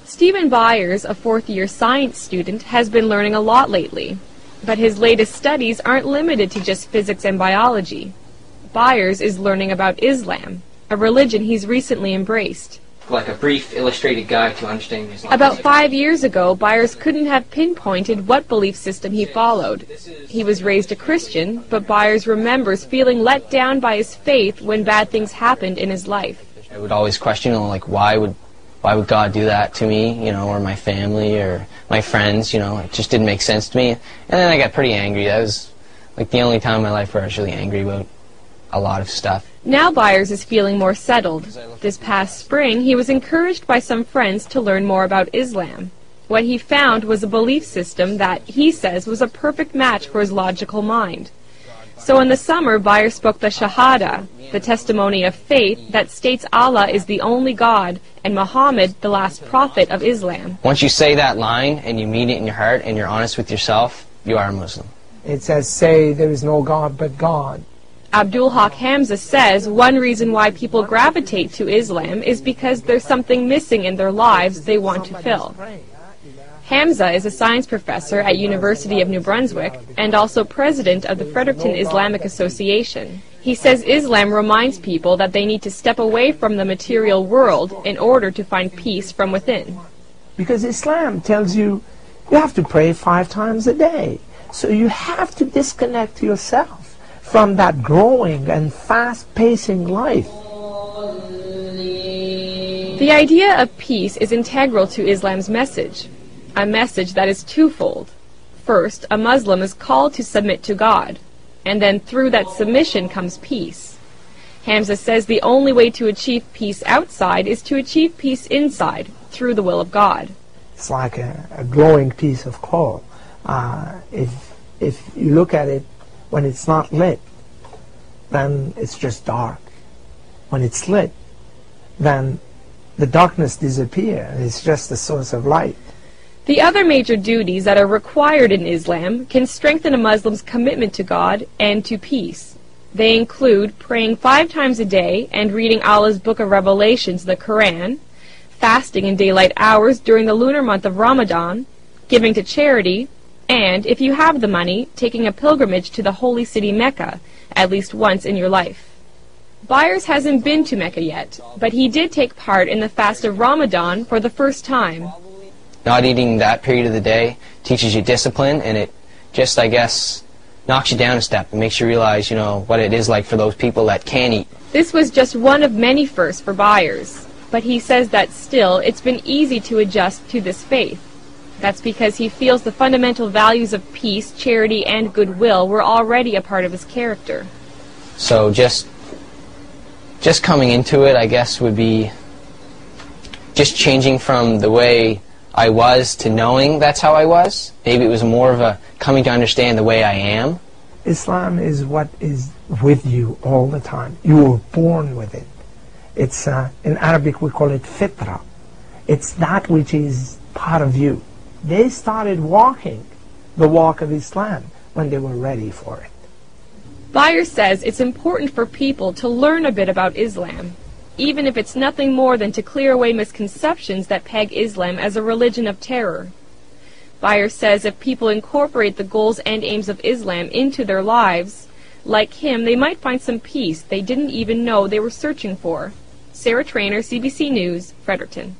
Steven Byers, a fourth-year science student, has been learning a lot lately. But his latest studies aren't limited to just physics and biology. Byers is learning about Islam, a religion he's recently embraced. Like a brief illustrated guide to understanding Islam. About 5 years ago, Byers couldn't have pinpointed what belief system he followed. He was raised a Christian, but Byers remembers feeling let down by his faith when bad things happened in his life. I would always question, like, why would God do that to me, or my family or my friends, it just didn't make sense to me. And then I got pretty angry. That was like the only time in my life where I was really angry about a lot of stuff. Now Byers is feeling more settled. This past spring, he was encouraged by some friends to learn more about Islam. What he found was a belief system that, he says, was a perfect match for his logical mind. So in the summer, Byers spoke the Shahada, the testimony of faith that states Allah is the only God and Muhammad the last prophet of Islam. Once you say that line and you mean it in your heart and you're honest with yourself, you are a Muslim. It says, say there is no God but God. Abdul Haq Hamza says one reason why people gravitate to Islam is because there's something missing in their lives they want to fill. Hamza is a science professor at University of New Brunswick and also president of the Fredericton Islamic Association. He says Islam reminds people that they need to step away from the material world in order to find peace from within. Because Islam tells you have to pray 5 times a day. So you have to disconnect yourself from that growing and fast-pacing life. The idea of peace is integral to Islam's message, a message that is twofold. First, a Muslim is called to submit to God, and then through that submission comes peace. Hamza says the only way to achieve peace outside is to achieve peace inside, through the will of God. It's like a glowing piece of coal. If you look at it, when it's not lit, then it's just dark. When it's lit, then the darkness disappears. It's just a source of light. The other major duties that are required in Islam can strengthen a Muslim's commitment to God and to peace. They include praying 5 times a day and reading Allah's Book of Revelations, the Quran, fasting in daylight hours during the lunar month of Ramadan, giving to charity, and, if you have the money, taking a pilgrimage to the holy city Mecca at least once in your life. Byers hasn't been to Mecca yet, but he did take part in the fast of Ramadan for the first time. Not eating that period of the day teaches you discipline, and it just, I guess, knocks you down a step and makes you realize, what it is like for those people that can't eat. This was just one of many firsts for Byers, but he says that still it's been easy to adjust to this faith. That's because he feels the fundamental values of peace, charity, and goodwill were already a part of his character. So just coming into it, I guess, would be just changing from the way I was to knowing that's how I was. Maybe it was more of a coming to understand the way I am. Islam is what is with you all the time. You were born with it. It's, in Arabic we call it fitra. It's that which is part of you. They started walking the walk of Islam when they were ready for it. Byers says it's important for people to learn a bit about Islam, even if it's nothing more than to clear away misconceptions that peg Islam as a religion of terror. Byers says if people incorporate the goals and aims of Islam into their lives, like him, they might find some peace they didn't even know they were searching for. Sarah Trainer, CBC News, Fredericton.